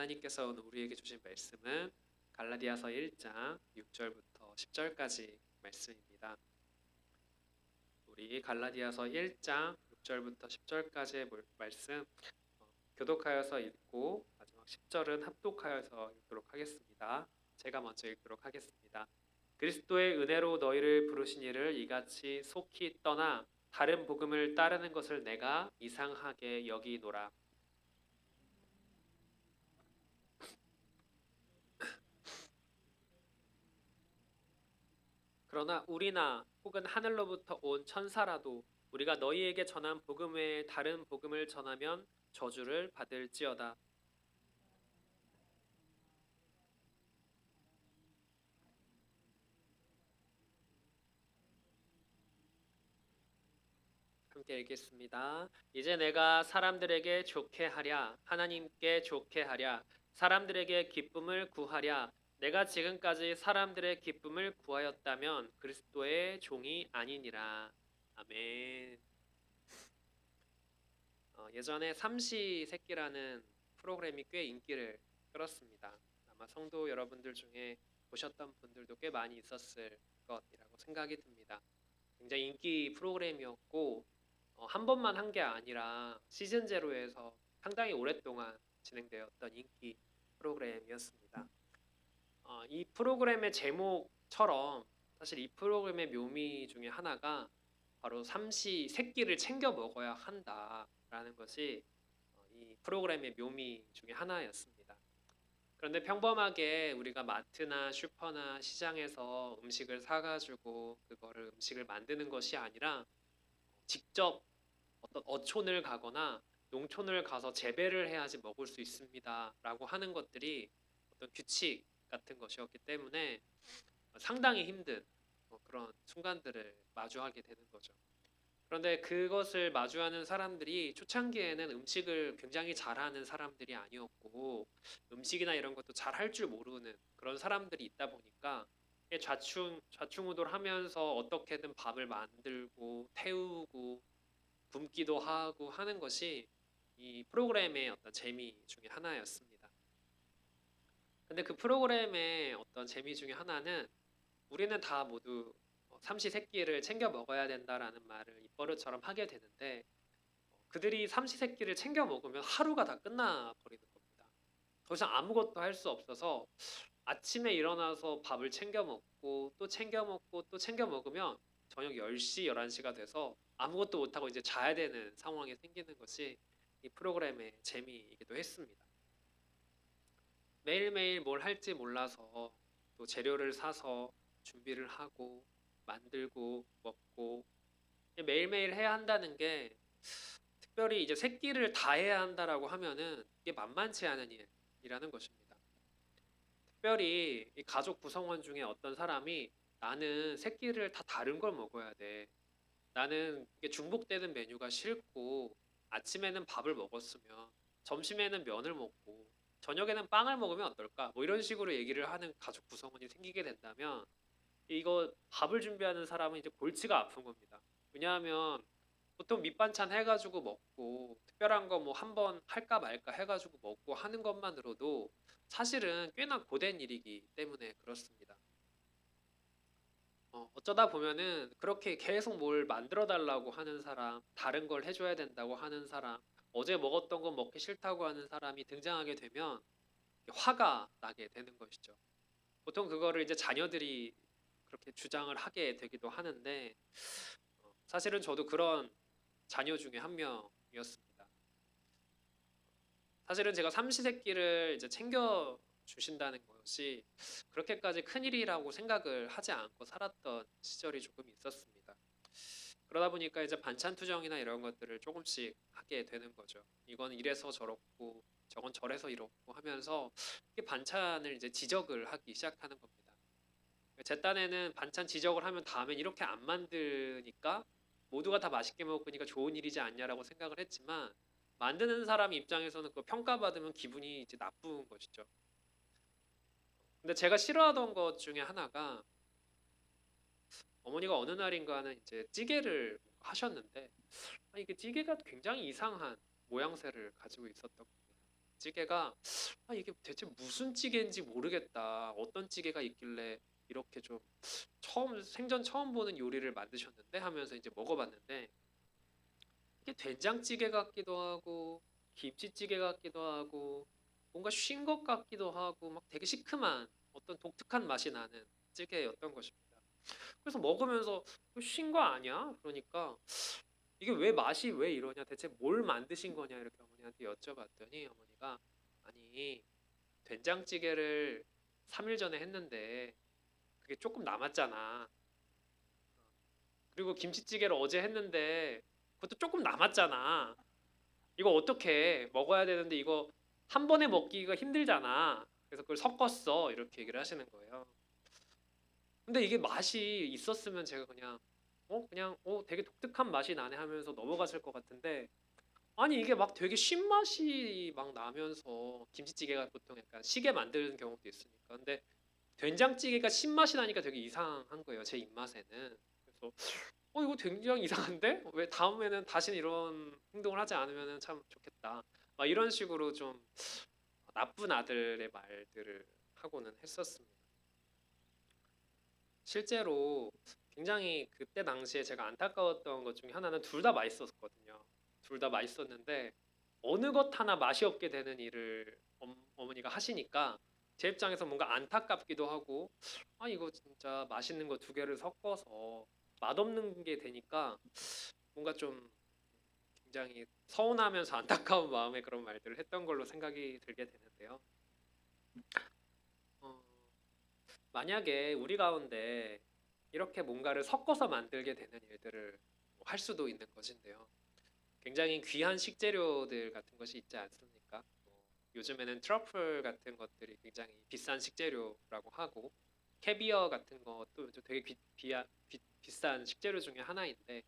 하나님께서 오늘 우리에게 주신 말씀은 갈라디아서 1장 6절부터 10절까지 말씀입니다. 우리 갈라디아서 1장 6절부터 10절까지의 말씀 교독하여서 읽고 마지막 10절은 합독하여서 읽도록 하겠습니다. 제가 먼저 읽도록 하겠습니다. 그리스도의 은혜로 너희를 부르신 이를 이같이 속히 떠나 다른 복음을 따르는 것을 내가 이상하게 여기노라. 그러나 우리나 혹은 하늘로부터 온 천사라도 우리가 너희에게 전한 복음 외에 다른 복음을 전하면 저주를 받을지어다. 함께 읽겠습니다. 이제 내가 사람들에게 좋게 하랴, 하나님께 좋게 하랴, 사람들에게 기쁨을 구하랴. 내가 지금까지 사람들의 기쁨을 구하였다면 그리스도의 종이 아니니라. 아멘. 예전에 삼시세끼라는 프로그램이 꽤 인기를 끌었습니다. 아마 성도 여러분들 중에 보셨던 분들도 꽤 많이 있었을 것이라고 생각이 듭니다. 굉장히 인기 프로그램이었고 한 번만 한 게 아니라 시즌 제로에서 상당히 오랫동안 진행되었던 인기 프로그램이었습니다. 이 프로그램의 제목처럼 사실 이 프로그램의 묘미 중에 하나가 바로 삼시세끼를 챙겨 먹어야 한다라는 것이 이 프로그램의 묘미 중에 하나였습니다. 그런데 평범하게 우리가 마트나 슈퍼나 시장에서 음식을 사가지고 그거를 음식을 만드는 것이 아니라 직접 어떤 어촌을 가거나 농촌을 가서 재배를 해야지 먹을 수 있습니다라고 하는 것들이 어떤 규칙 같은 것이었기 때문에 상당히 힘든 그런 순간들을 마주하게 되는 거죠. 그런데 그것을 마주하는 사람들이 초창기에는 음식을 굉장히 잘하는 사람들이 아니었고 음식이나 이런 것도 잘 할 줄 모르는 그런 사람들이 있다 보니까 좌충우돌 하면서 어떻게든 밥을 만들고 태우고 굶기도 하고 하는 것이 이 프로그램의 어떤 재미 중에 하나였습니다. 근데 그 프로그램의 어떤 재미 중에 하나는 우리는 다 모두 삼시세끼를 챙겨 먹어야 된다라는 말을 입버릇처럼 하게 되는데 그들이 삼시세끼를 챙겨 먹으면 하루가 다 끝나버리는 겁니다. 더 이상 아무것도 할 수 없어서 아침에 일어나서 밥을 챙겨 먹고 또 챙겨 먹고 또 챙겨 먹으면 저녁 10시, 11시가 돼서 아무것도 못하고 이제 자야 되는 상황이 생기는 것이 이 프로그램의 재미이기도 했습니다. 매일매일 뭘 할지 몰라서 또 재료를 사서 준비를 하고 만들고 먹고 매일매일 해야 한다는 게 특별히 이제 새끼를 다 해야 한다라고 하면은 이게 만만치 않은 일이라는 것입니다. 특별히 이 가족 구성원 중에 어떤 사람이 나는 새끼를 다 다른 걸 먹어야 돼. 나는 이게 중복되는 메뉴가 싫고 아침에는 밥을 먹었으면 점심에는 면을 먹고 저녁에는 빵을 먹으면 어떨까? 뭐 이런 식으로 얘기를 하는 가족 구성원이 생기게 된다면 이거 밥을 준비하는 사람은 이제 골치가 아픈 겁니다. 왜냐하면 보통 밑반찬 해가지고 먹고 특별한 거 뭐 한 번 할까 말까 해가지고 먹고 하는 것만으로도 사실은 꽤나 고된 일이기 때문에 그렇습니다. 어쩌다 보면은 그렇게 계속 뭘 만들어 달라고 하는 사람, 다른 걸 해줘야 된다고 하는 사람, 어제 먹었던 거 먹기 싫다고 하는 사람이 등장하게 되면 화가 나게 되는 것이죠. 보통 그거를 이제 자녀들이 그렇게 주장을 하게 되기도 하는데 사실은 저도 그런 자녀 중에 한 명이었습니다. 사실은 제가 삼시세끼를 이제 챙겨 주신다는 것이 그렇게까지 큰일이라고 생각을 하지 않고 살았던 시절이 조금 있었습니다. 그러다 보니까 이제 반찬 투정이나 이런 것들을 조금씩 하게 되는 거죠. 이건 이래서 저렇고 저건 저래서 이렇고 하면서 이게 반찬을 이제 지적을 하기 시작하는 겁니다. 제 딴에는 반찬 지적을 하면 다음엔 이렇게 안 만드니까 모두가 다 맛있게 먹으니까 좋은 일이지 않냐라고 생각을 했지만 만드는 사람 입장에서는 그 평가받으면 기분이 이제 나쁜 것이죠. 근데 제가 싫어하던 것 중에 하나가 어머니가 어느 날인가는 이제 찌개를 하셨는데 이게 찌개가 굉장히 이상한 모양새를 가지고 있었던 겁니다. 찌개가 이게 대체 무슨 찌개인지 모르겠다. 어떤 찌개가 있길래 이렇게 좀 생전 처음 보는 요리를 만드셨는데 하면서 이제 먹어봤는데 이게 된장찌개 같기도 하고 김치찌개 같기도 하고 뭔가 쉰 것 같기도 하고 막 되게 시큼한 어떤 독특한 맛이 나는 찌개였던 것입니다. 그래서 먹으면서 쉰 거 아니야? 그러니까 이게 왜 맛이 왜 이러냐? 대체 뭘 만드신 거냐? 이렇게 어머니한테 여쭤봤더니 어머니가 아니 된장찌개를 3일 전에 했는데 그게 조금 남았잖아. 그리고 김치찌개를 어제 했는데 그것도 조금 남았잖아. 이거 어떻게 먹어야 되는데 이거 한 번에 먹기가 힘들잖아. 그래서 그걸 섞었어. 이렇게 얘기를 하시는 거예요. 근데 이게 맛이 있었으면 제가 그냥 되게 독특한 맛이 나네 하면서 넘어갔을 것 같은데 아니 이게 막 되게 신맛이 막 나면서 김치찌개가 보통 약간 시게 만드는 경우도 있으니까 근데 된장찌개가 신맛이 나니까 되게 이상한 거예요 제 입맛에는. 그래서 이거 굉장히 이상한데 왜 다음에는 다시는 이런 행동을 하지 않으면 참 좋겠다 막 이런 식으로 좀 나쁜 아들의 말들을 하고는 했었습니다. 실제로 굉장히 그때 당시에 제가 안타까웠던 것 중에 하나는 둘 다 맛있었거든요. 둘 다 맛있었는데 어느 것 하나 맛이 없게 되는 일을 어머니가 하시니까 제 입장에서 뭔가 안타깝기도 하고 이거 진짜 맛있는 거 두 개를 섞어서 맛없는 게 되니까 뭔가 좀 굉장히 서운하면서 안타까운 마음에 그런 말들을 했던 걸로 생각이 들게 되는데요. 어, 만약에 우리 가운데 이렇게 뭔가를 섞어서 만들게 되는 일들을 할 수도 있는 것인데요. 굉장히 귀한 식재료들 같은 것이 있지 않습니까? 요즘에는 트러플 같은 것들이 굉장히 비싼 식재료라고 하고 캐비어 같은 것도 되게 비싼 식재료 중에 하나인데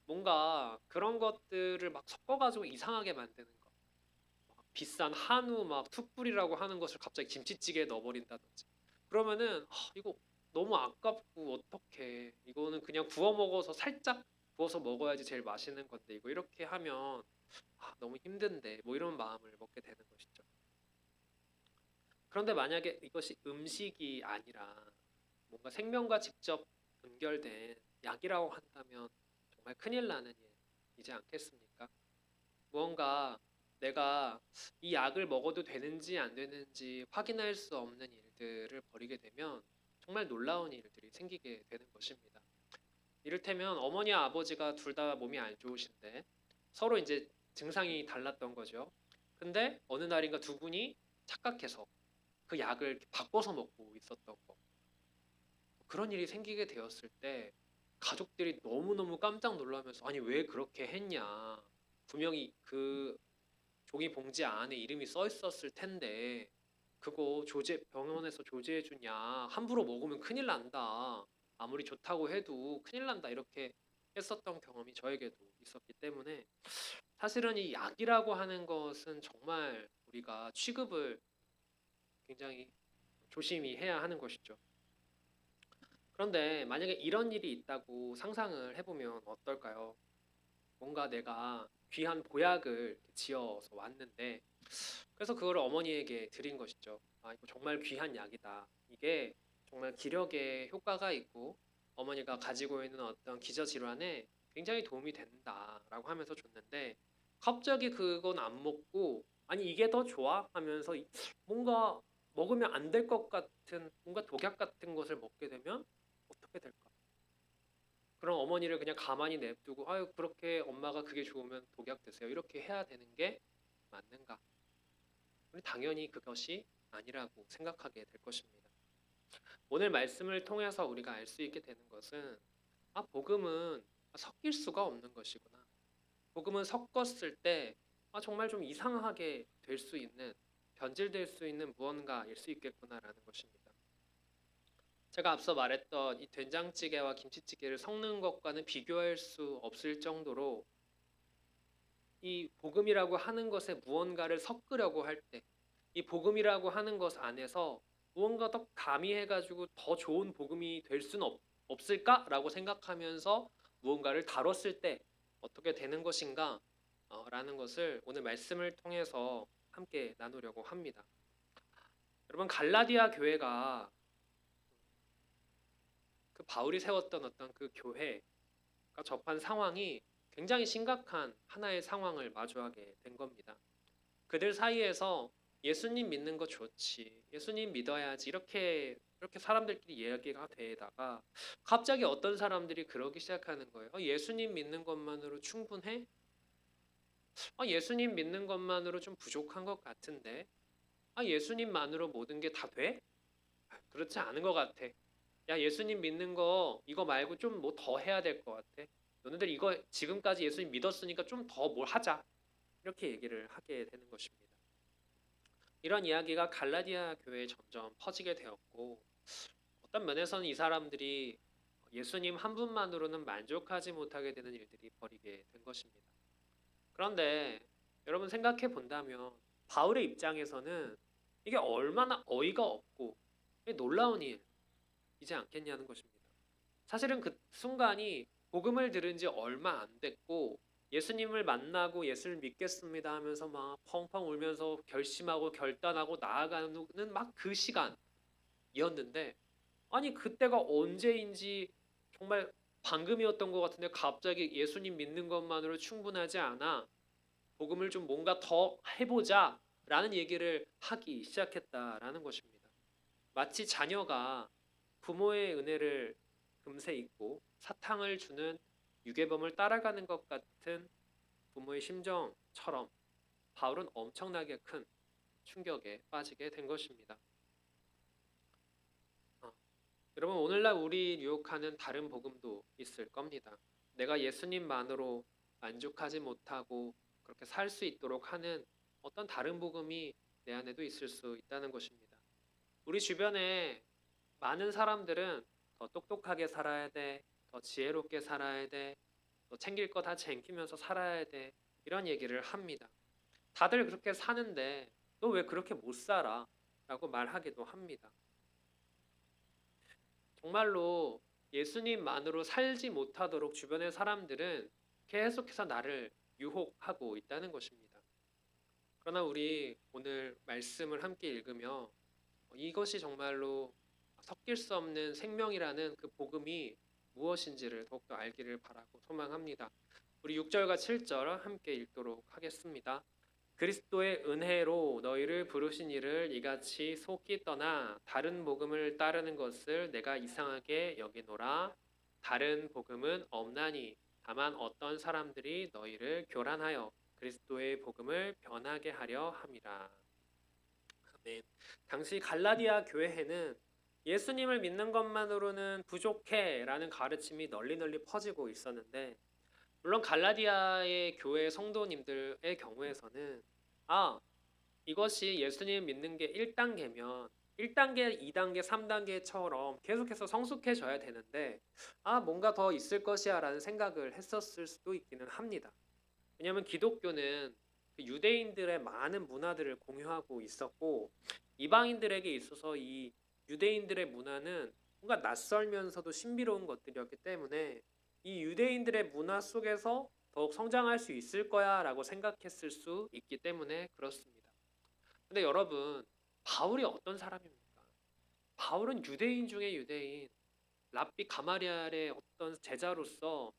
뭔가 그런 것들을 막 섞어가지고 이상하게 만드는 거. 막 비싼 한우 막 툭불이라고 하는 것을 갑자기 김치찌개에 넣어버린다든지. 그러면은 이거 너무 아깝고 어떡해. 이거는 그냥 구워 먹어서 살짝 구워서 먹어야지 제일 맛있는 건데 이거 이렇게 하면 너무 힘든데 뭐 이런 마음을 먹게 되는 것이죠. 그런데 만약에 이것이 음식이 아니라 뭔가 생명과 직접 연결된 약이라고 한다면 정말 큰일 나는 일이지 않겠습니까? 무언가 내가 이 약을 먹어도 되는지 안 되는지 확인할 수 없는 일들을 벌이게 되면 정말 놀라운 일들이 생기게 되는 것입니다. 이를테면 어머니와 아버지가 둘 다 몸이 안 좋으신데 서로 이제 증상이 달랐던 거죠. 근데 어느 날인가 두 분이 착각해서 그 약을 바꿔서 먹고 있었던 거. 그런 일이 생기게 되었을 때 가족들이 너무너무 깜짝 놀라면서 아니 왜 그렇게 했냐. 분명히 그 종이 봉지 안에 이름이 써 있었을 텐데 그거 병원에서 조제해 주냐. 함부로 먹으면 큰일 난다. 아무리 좋다고 해도 큰일 난다. 이렇게 했었던 경험이 저에게도 있었기 때문에 사실은 이 약이라고 하는 것은 정말 우리가 취급을 굉장히 조심히 해야 하는 것이죠. 그런데 만약에 이런 일이 있다고 상상을 해보면 어떨까요? 뭔가 내가 귀한 보약을 지어서 왔는데 그래서 그걸 어머니에게 드린 것이죠. 이거 정말 귀한 약이다. 이게 정말 기력에 효과가 있고 어머니가 가지고 있는 어떤 기저질환에 굉장히 도움이 된다라고 하면서 줬는데 갑자기 그건 안 먹고 아니 이게 더 좋아? 하면서 뭔가 먹으면 안 될 것 같은 뭔가 독약 같은 것을 먹게 되면 어떻게 될까? 그럼 어머니를 그냥 가만히 냅두고 아유 그렇게 엄마가 그게 좋으면 독약 드세요. 이렇게 해야 되는 게 맞는가? 우리 당연히 그것이 아니라고 생각하게 될 것입니다. 오늘 말씀을 통해서 우리가 알 수 있게 되는 것은 복음은 섞일 수가 없는 것이구나. 복음은 섞었을 때 정말 좀 이상하게 될 수 있는 변질될 수 있는 무언가일 수 있겠구나라는 것입니다. 제가 앞서 말했던 이 된장찌개와 김치찌개를 섞는 것과는 비교할 수 없을 정도로 이 복음이라고 하는 것에 무언가를 섞으려고 할 때 이 복음이라고 하는 것 안에서 무언가 더 가미해가지고 더 좋은 복음이 될 수는 없을까라고 생각하면서 무언가를 다뤘을 때 어떻게 되는 것인가 라는 것을 오늘 말씀을 통해서 함께 나누려고 합니다. 여러분, 갈라디아 교회가 그 바울이 세웠던 어떤 그 교회가 접한 상황이 굉장히 심각한 하나의 상황을 마주하게 된 겁니다. 그들 사이에서 예수님 믿는 거 좋지, 예수님 믿어야지, 이렇게 사람들끼리 이야기가 되다가 갑자기 어떤 사람들이 그러기 시작하는 거예요. 예수님 믿는 것만으로 충분해? 예수님 믿는 것만으로 좀 부족한 것 같은데? 예수님만으로 모든 게 다 돼? 그렇지 않은 것 같아. 야, 예수님 믿는 거 이거 말고 좀 뭐 더 해야 될 것 같아. 너네들 이거 지금까지 예수님 믿었으니까 좀 더 뭘 하자. 이렇게 얘기를 하게 되는 것입니다. 이런 이야기가 갈라디아 교회에 점점 퍼지게 되었고, 어떤 면에서는 이 사람들이 예수님 한 분만으로는 만족하지 못하게 되는 일들이 벌이게 된 것입니다. 그런데 여러분 생각해 본다면 바울의 입장에서는 이게 얼마나 어이가 없고 놀라운 일이지 않겠냐는 것입니다. 사실은 그 순간이 복음을 들은 지 얼마 안 됐고 예수님을 만나고 예수를 믿겠습니다 하면서 막 펑펑 울면서 결심하고 결단하고 나아가는 막 그 시간이었는데, 아니 그때가 언제인지 정말 방금이었던 것 같은데 갑자기 예수님 믿는 것만으로 충분하지 않아, 복음을 좀 뭔가 더 해보자 라는 얘기를 하기 시작했다라는 것입니다. 마치 자녀가 부모의 은혜를 금세 잊고 사탕을 주는 유괴범을 따라가는 것 같은 부모의 심정처럼 바울은 엄청나게 큰 충격에 빠지게 된 것입니다. 여러분, 오늘날 우리 유혹하는 다른 복음도 있을 겁니다. 내가 예수님만으로 만족하지 못하고 그렇게 살 수 있도록 하는 어떤 다른 복음이 내 안에도 있을 수 있다는 것입니다. 우리 주변에 많은 사람들은 더 똑똑하게 살아야 돼, 더 지혜롭게 살아야 돼, 더 챙길 거 다 챙기면서 살아야 돼, 이런 얘기를 합니다. 다들 그렇게 사는데 너 왜 그렇게 못 살아? 라고 말하기도 합니다. 정말로 예수님만으로 살지 못하도록 주변의 사람들은 계속해서 나를 유혹하고 있다는 것입니다. 그러나 우리 오늘 말씀을 함께 읽으며 이것이 정말로 섞일 수 없는 생명이라는 그 복음이 무엇인지를 더욱더 알기를 바라고 소망합니다. 우리 6절과 7절 함께 읽도록 하겠습니다. 그리스도의 은혜로 너희를 부르신 이를 이같이 속히 떠나 다른 복음을 따르는 것을 내가 이상하게 여기노라. 다른 복음은 없나니 다만 어떤 사람들이 너희를 교란하여 그리스도의 복음을 변하게 하려 함이라. 아멘. 당시 갈라디아 교회에는 예수님을 믿는 것만으로는 부족해 라는 가르침이 널리 퍼지고 있었는데, 물론 갈라디아의 교회 성도님들의 경우에서는 이것이 예수님 믿는 게 1단계면 1단계, 2단계, 3단계처럼 계속해서 성숙해져야 되는데 뭔가 더 있을 것이야 라는 생각을 했었을 수도 있기는 합니다. 왜냐하면 기독교는 유대인들의 많은 문화들을 공유하고 있었고 이방인들에게 있어서 이 유대인들의 문화는 뭔가 낯설면서도 신비로운 것들이었기 때문에 이 유대인들의 문화 속에서 더욱 성장할 수 있을 거야 라고 생각했을 수 있기 때문에 그렇습니다. 근데 여러분, 바울이 어떤 사람입니까? 바울은 유대인 중에 유대인, 랍비 가마리알의 어떤 제자로서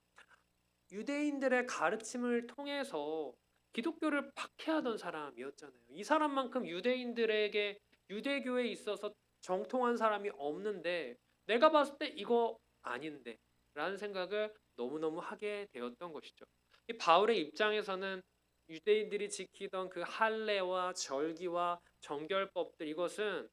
유대인들의 가르침을 통해서 기독교를 박해하던 사람이었잖아요. 이 사람만큼 유대인들에게 유대교에 있어서 정통한 사람이 없는데 내가 봤을 때 이거 아닌데 라는 생각을 너무너무 하게 되었던 것이죠. 이 바울의 입장에서는 유대인들이 지키던 그 할례와 절기와 정결법들, 이것은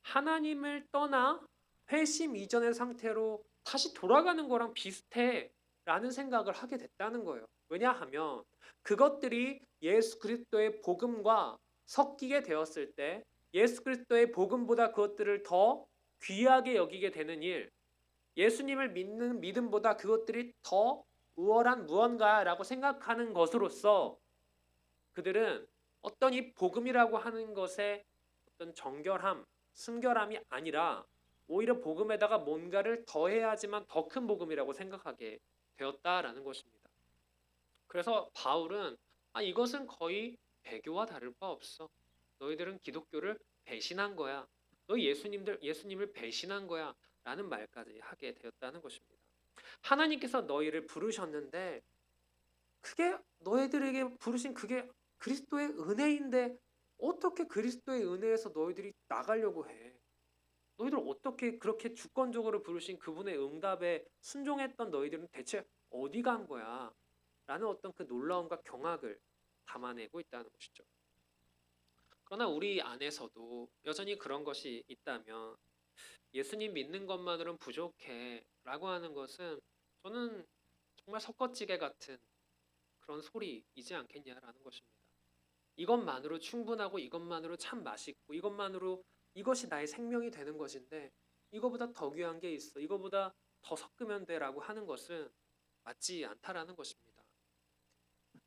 하나님을 떠나 회심 이전의 상태로 다시 돌아가는 거랑 비슷해 라는 생각을 하게 됐다는 거예요. 왜냐하면 그것들이 예수 그리스도의 복음과 섞이게 되었을 때 예수 그리스도의 복음보다 그것들을 더 귀하게 여기게 되는 일, 예수님을 믿는 믿음보다 그것들이 더 우월한 무언가라고 생각하는 것으로서 그들은 어떤 이 복음이라고 하는 것의 어떤 정결함, 순결함이 아니라 오히려 복음에다가 뭔가를 더해야지만 더 큰 복음이라고 생각하게 되었다라는 것입니다. 그래서 바울은 이것은 거의 배교와 다를 바 없어. 너희들은 기독교를 배신한 거야. 예수님을 배신한 거야. 라는 말까지 하게 되었다는 것입니다. 하나님께서 너희를 부르셨는데 그게 너희들에게 부르신 그게 그리스도의 은혜인데 어떻게 그리스도의 은혜에서 너희들이 나가려고 해? 너희들 어떻게 그렇게 주권적으로 부르신 그분의 응답에 순종했던 너희들은 대체 어디 간 거야? 라는 어떤 그 놀라움과 경악을 담아내고 있다는 것이죠. 그러나 우리 안에서도 여전히 그런 것이 있다면 예수님 믿는 것만으로는 부족해 라고 하는 것은 저는 정말 섞어찌개 같은 그런 소리이지 않겠냐라는 것입니다. 이것만으로 충분하고 이것만으로 참 맛있고 이것만으로 이것이 나의 생명이 되는 것인데 이거보다 더 귀한 게 있어. 이거보다 더 섞으면 돼라고 하는 것은 맞지 않다라는 것입니다.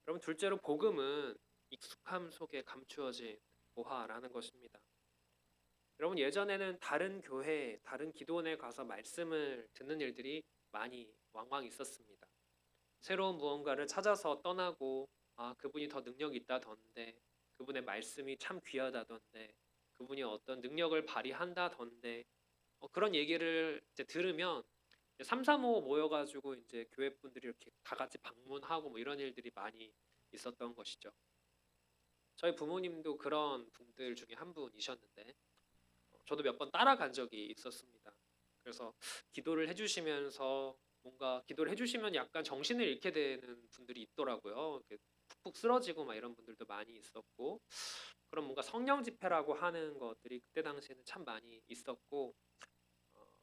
여러분 둘째로 복음은 익숙함 속에 감추어진 보화라는 것입니다. 여러분 예전에는 다른 교회, 다른 기도원에 가서 말씀을 듣는 일들이 많이 왕왕 있었습니다. 새로운 무언가를 찾아서 떠나고 그분이 더 능력이 있다던데 그분의 말씀이 참 귀하다던데 그분이 어떤 능력을 발휘한다던데 그런 얘기를 이제 들으면 3, 3, 5 모여가지고 이제 교회 분들이 이렇게 다 같이 방문하고 뭐 이런 일들이 많이 있었던 것이죠. 저희 부모님도 그런 분들 중에 한 분이셨는데 저도 몇 번 따라간 적이 있었습니다. 그래서 기도를 해주시면서 뭔가 기도를 해주시면 약간 정신을 잃게 되는 분들이 있더라고요. 이렇게 푹푹 쓰러지고 막 이런 분들도 많이 있었고 그런 뭔가 성령 집회라고 하는 것들이 그때 당시에는 참 많이 있었고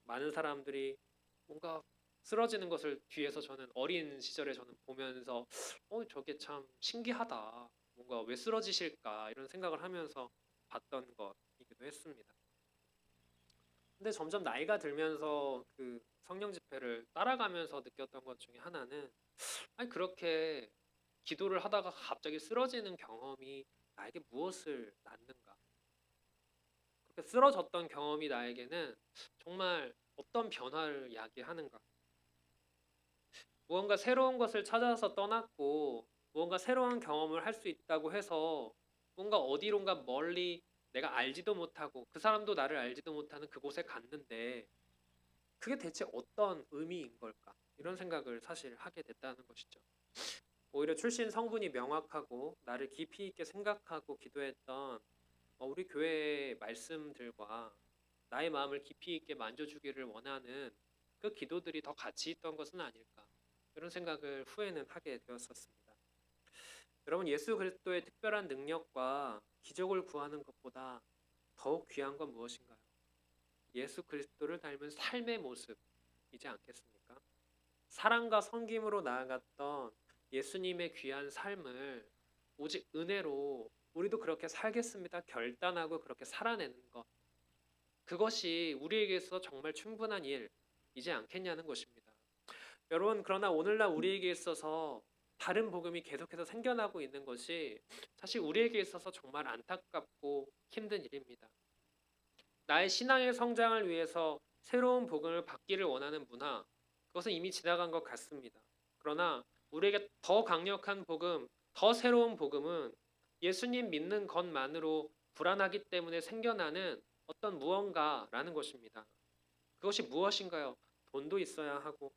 많은 사람들이 뭔가 쓰러지는 것을 뒤에서 저는 어린 시절에 저는 보면서 저게 참 신기하다. 뭔가 왜 쓰러지실까 이런 생각을 하면서 봤던 것이기도 했습니다. 근데 점점 나이가 들면서 그 성령 집회를 따라가면서 느꼈던 것 중에 하나는 아니 그렇게 기도를 하다가 갑자기 쓰러지는 경험이 나에게 무엇을 낳는가? 그렇게 쓰러졌던 경험이 나에게는 정말 어떤 변화를 야기하는가? 무언가 새로운 것을 찾아서 떠났고 무언가 새로운 경험을 할 수 있다고 해서 뭔가 어디론가 멀리 내가 알지도 못하고 그 사람도 나를 알지도 못하는 그곳에 갔는데 그게 대체 어떤 의미인 걸까? 이런 생각을 사실 하게 됐다는 것이죠. 오히려 출신 성분이 명확하고 나를 깊이 있게 생각하고 기도했던 우리 교회의 말씀들과 나의 마음을 깊이 있게 만져주기를 원하는 그 기도들이 더 가치 있던 것은 아닐까? 이런 생각을 후에는 하게 되었었습니다. 여러분 예수 그리스도의 특별한 능력과 기적을 구하는 것보다 더욱 귀한 건 무엇인가요? 예수 그리스도를 닮은 삶의 모습이지 않겠습니까? 사랑과 섬김으로 나아갔던 예수님의 귀한 삶을 오직 은혜로 우리도 그렇게 살겠습니다. 결단하고 그렇게 살아내는 것. 그것이 우리에게 있어서 정말 충분한 일이지 않겠냐는 것입니다. 여러분 그러나 오늘날 우리에게 있어서 다른 복음이 계속해서 생겨나고 있는 것이 사실 우리에게 있어서 정말 안타깝고 힘든 일입니다. 나의 신앙의 성장을 위해서 새로운 복음을 받기를 원하는 문화, 그것은 이미 지나간 것 같습니다. 그러나 우리에게 더 강력한 복음, 더 새로운 복음은 예수님 믿는 것만으로 불안하기 때문에 생겨나는 어떤 무언가라는 것입니다. 그것이 무엇인가요? 돈도 있어야 하고,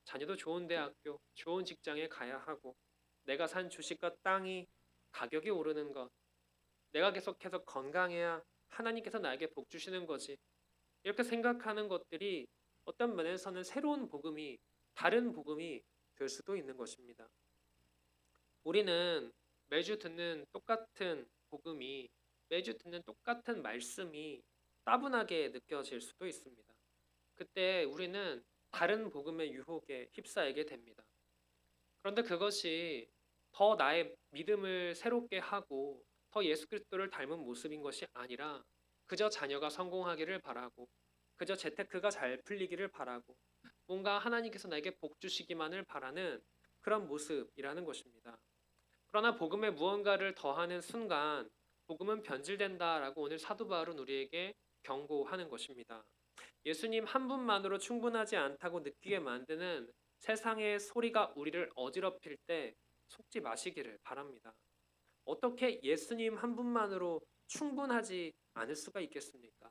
자녀도 좋은 대학교, 좋은 직장에 가야 하고, 내가 산 주식과 땅이 가격이 오르는 것, 내가 계속해서 건강해야 하나님께서 나에게 복 주시는 거지. 이렇게 생각하는 것들이 어떤 면에서는 새로운 복음이 다른 복음이 될 수도 있는 것입니다. 우리는 매주 듣는 똑같은 복음이 매주 듣는 똑같은 말씀이 따분하게 느껴질 수도 있습니다. 그때 우리는 다른 복음의 유혹에 휩싸이게 됩니다. 그런데 그것이 더 나의 믿음을 새롭게 하고 더 예수 그리스도를 닮은 모습인 것이 아니라 그저 자녀가 성공하기를 바라고 그저 재테크가 잘 풀리기를 바라고 뭔가 하나님께서 나에게 복 주시기만을 바라는 그런 모습이라는 것입니다. 그러나 복음에 무언가를 더하는 순간 복음은 변질된다라고 오늘 사도 바울은 우리에게 경고하는 것입니다. 예수님 한 분만으로 충분하지 않다고 느끼게 만드는 세상의 소리가 우리를 어지럽힐 때 속지 마시기를 바랍니다. 어떻게 예수님 한 분만으로 충분하지 않을 수가 있겠습니까?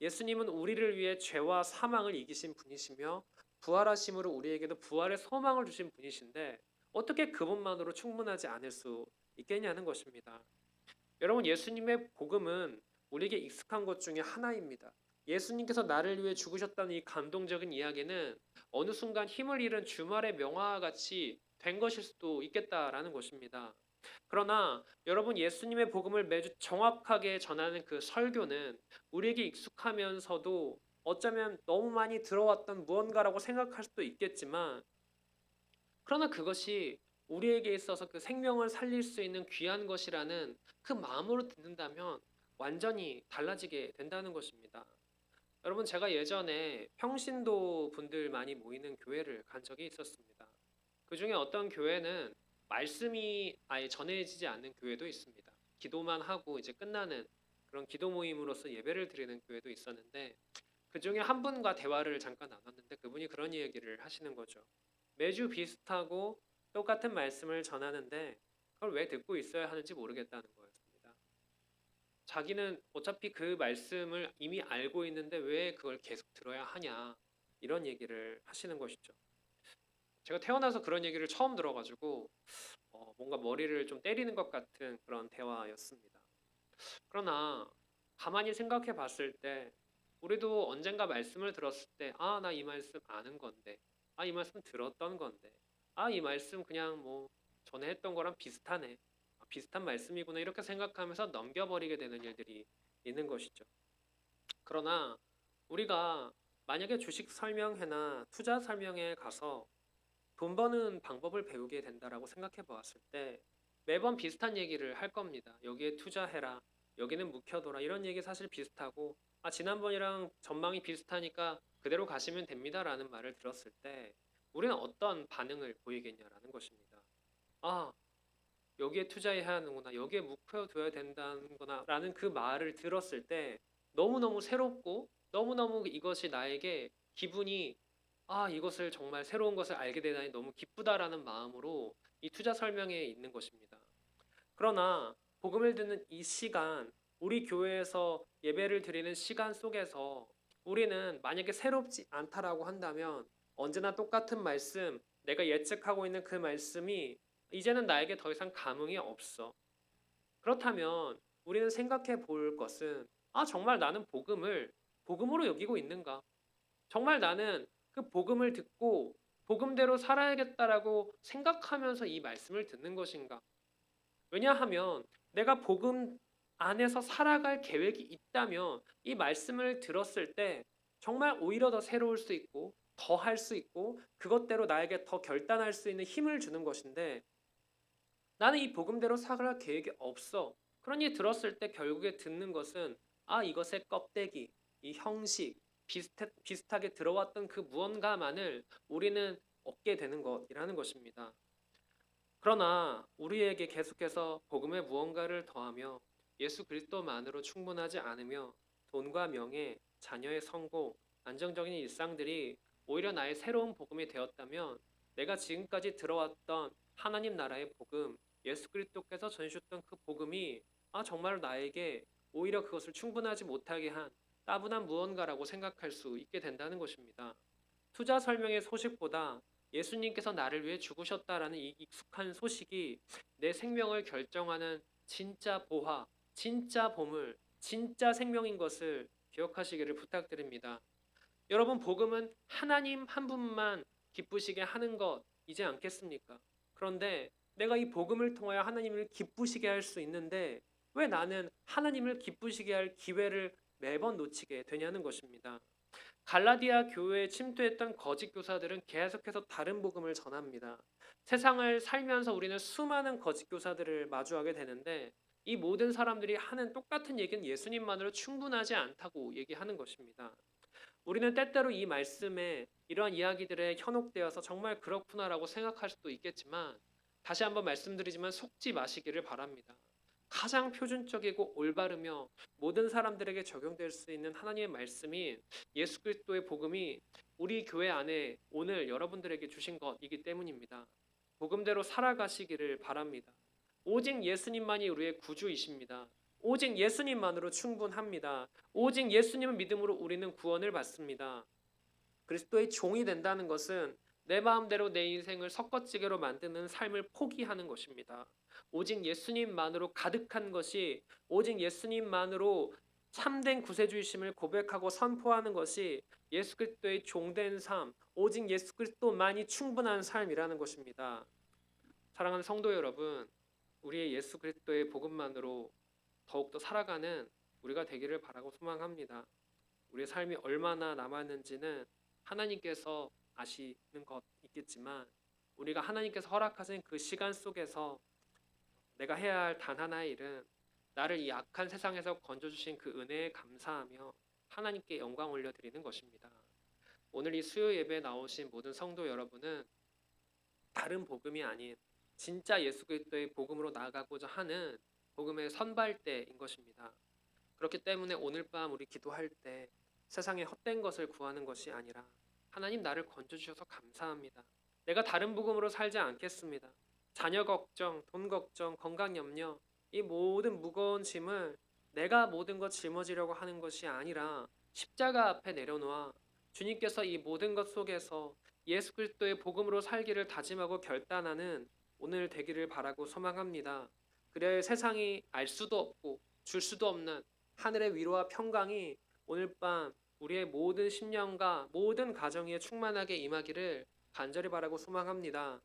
예수님은 우리를 위해 죄와 사망을 이기신 분이시며 부활하심으로 우리에게도 부활의 소망을 주신 분이신데 어떻게 그분만으로 충분하지 않을 수 있겠냐는 것입니다. 여러분, 예수님의 복음은 우리에게 익숙한 것 중에 하나입니다. 예수님께서 나를 위해 죽으셨다는 이 감동적인 이야기는 어느 순간 힘을 잃은 주말의 명화와 같이 된 것일 수도 있겠다라는 것입니다. 그러나 여러분, 예수님의 복음을 매주 정확하게 전하는 그 설교는 우리에게 익숙하면서도 어쩌면 너무 많이 들어왔던 무언가라고 생각할 수도 있겠지만, 그러나 그것이 우리에게 있어서 그 생명을 살릴 수 있는 귀한 것이라는 그 마음으로 듣는다면 완전히 달라지게 된다는 것입니다. 여러분, 제가 예전에 평신도 분들 많이 모이는 교회를 간 적이 있었습니다. 그 중에 어떤 교회는 말씀이 아예 전해지지 않는 교회도 있습니다. 기도만 하고 이제 끝나는 그런 기도 모임으로서 예배를 드리는 교회도 있었는데, 그 중에 한 분과 대화를 잠깐 나눴는데 그분이 그런 얘기를 하시는 거죠. 매주 비슷하고 똑같은 말씀을 전하는데 그걸 왜 듣고 있어야 하는지 모르겠다는 거였습니다. 자기는 어차피 그 말씀을 이미 알고 있는데 왜 그걸 계속 들어야 하냐, 이런 얘기를 하시는 것이죠. 제가 태어나서 그런 얘기를 처음 들어가지고 뭔가 머리를 좀 때리는 것 같은 그런 대화였습니다. 그러나 가만히 생각해 봤을 때 우리도 언젠가 말씀을 들었을 때 나 이 말씀 아는 건데, 이 말씀 들었던 건데, 이 말씀 그냥 뭐 전에 했던 거랑 비슷하네, 비슷한 말씀이구나, 이렇게 생각하면서 넘겨버리게 되는 일들이 있는 것이죠. 그러나 우리가 만약에 주식 설명회나 투자 설명회에 가서 돈 버는 방법을 배우게 된다라고 생각해 보았을 때 매번 비슷한 얘기를 할 겁니다. 여기에 투자해라, 여기는 묵혀둬라, 이런 얘기 사실 비슷하고, 지난번이랑 전망이 비슷하니까 그대로 가시면 됩니다라는 말을 들었을 때 우리는 어떤 반응을 보이겠냐라는 것입니다. 아, 여기에 투자해야 하는구나, 여기에 묵혀둬야 된다는구나 라는 그 말을 들었을 때 너무너무 새롭고 너무너무 이것이 나에게 기분이, 이것을 정말 새로운 것을 알게 되다니 너무 기쁘다라는 마음으로 이 투자 설명회에 있는 것입니다. 그러나 복음을 듣는 이 시간, 우리 교회에서 예배를 드리는 시간 속에서 우리는 만약에 새롭지 않다라고 한다면 언제나 똑같은 말씀, 내가 예측하고 있는 그 말씀이 이제는 나에게 더 이상 감흥이 없어. 그렇다면 우리는 생각해 볼 것은, 정말 나는 복음을 복음으로 여기고 있는가? 정말 나는 그 복음을 듣고 복음대로 살아야겠다라고 생각하면서 이 말씀을 듣는 것인가? 왜냐하면 내가 복음 안에서 살아갈 계획이 있다면 이 말씀을 들었을 때 정말 오히려 더 새로울 수 있고 더 할 수 있고 그것대로 나에게 더 결단할 수 있는 힘을 주는 것인데, 나는 이 복음대로 살아갈 계획이 없어. 그러니 들었을 때 결국에 듣는 것은 이것의 껍데기, 이 형식, 비슷하게 들어왔던 그 무언가만을 우리는 얻게 되는 것이라는 것입니다. 그러나 우리에게 계속해서 복음의 무언가를 더하며 예수 그리스도만으로 충분하지 않으며 돈과 명예, 자녀의 성공, 안정적인 일상들이 오히려 나의 새로운 복음이 되었다면 내가 지금까지 들어왔던 하나님 나라의 복음, 예수 그리스도께서 전해주셨던 그 복음이 정말 나에게 오히려 그것을 충분하지 못하게 한 따분한 무언가라고 생각할 수 있게 된다는 것입니다. 투자 설명의 소식보다 예수님께서 나를 위해 죽으셨다라는 이 익숙한 소식이 내 생명을 결정하는 진짜 보화, 진짜 보물, 진짜 생명인 것을 기억하시기를 부탁드립니다. 여러분, 복음은 하나님 한 분만 기쁘시게 하는 것이지 않겠습니까? 그런데 내가 이 복음을 통하여 하나님을 기쁘시게 할 수 있는데 왜 나는 하나님을 기쁘시게 할 기회를 매번 놓치게 되냐는 것입니다. 갈라디아 교회에 침투했던 거짓 교사들은 계속해서 다른 복음을 전합니다. 세상을 살면서 우리는 수많은 거짓 교사들을 마주하게 되는데 이 모든 사람들이 하는 똑같은 얘기는 예수님만으로 충분하지 않다고 얘기하는 것입니다. 우리는 때때로 이 말씀에 이러한 이야기들에 현혹되어서 정말 그렇구나라고 생각할 수도 있겠지만, 다시 한번 말씀드리지만 속지 마시기를 바랍니다. 가장 표준적이고 올바르며 모든 사람들에게 적용될 수 있는 하나님의 말씀인 예수 그리스도의 복음이 우리 교회 안에 오늘 여러분들에게 주신 것이기 때문입니다. 복음대로 살아가시기를 바랍니다. 오직 예수님만이 우리의 구주이십니다. 오직 예수님만으로 충분합니다. 오직 예수님을 믿음으로 우리는 구원을 받습니다. 그리스도의 종이 된다는 것은 내 마음대로 내 인생을 섞어찌개로 만드는 삶을 포기하는 것입니다. 오직 예수님만으로 가득한 것이, 오직 예수님만으로 참된 구세주이심을 고백하고 선포하는 것이 예수 그리스도의 종된 삶, 오직 예수 그리스도만이 충분한 삶이라는 것입니다. 사랑하는 성도 여러분, 우리의 예수 그리스도의 복음만으로 더욱더 살아가는 우리가 되기를 바라고 소망합니다. 우리의 삶이 얼마나 남았는지는 하나님께서 아시는 것 있겠지만, 우리가 하나님께서 허락하신 그 시간 속에서 내가 해야 할 단 하나의 일은 나를 이 악한 세상에서 건져주신 그 은혜에 감사하며 하나님께 영광 올려드리는 것입니다. 오늘 이 수요 예배에 나오신 모든 성도 여러분은 다른 복음이 아닌 진짜 예수 그리스도의 복음으로 나아가고자 하는 복음의 선발대인 것입니다. 그렇기 때문에 오늘 밤 우리 기도할 때 세상의 헛된 것을 구하는 것이 아니라, 하나님 나를 건져주셔서 감사합니다. 내가 다른 복음으로 살지 않겠습니다. 자녀 걱정, 돈 걱정, 건강 염려, 이 모든 무거운 짐을 내가 모든 것 짊어지려고 하는 것이 아니라 십자가 앞에 내려놓아 주님께서 이 모든 것 속에서 예수 그리스도의 복음으로 살기를 다짐하고 결단하는 오늘 되기를 바라고 소망합니다. 그래야 세상이 알 수도 없고 줄 수도 없는 하늘의 위로와 평강이 오늘 밤 우리의 모든 심령과 모든 가정에 충만하게 임하기를 간절히 바라고 소망합니다.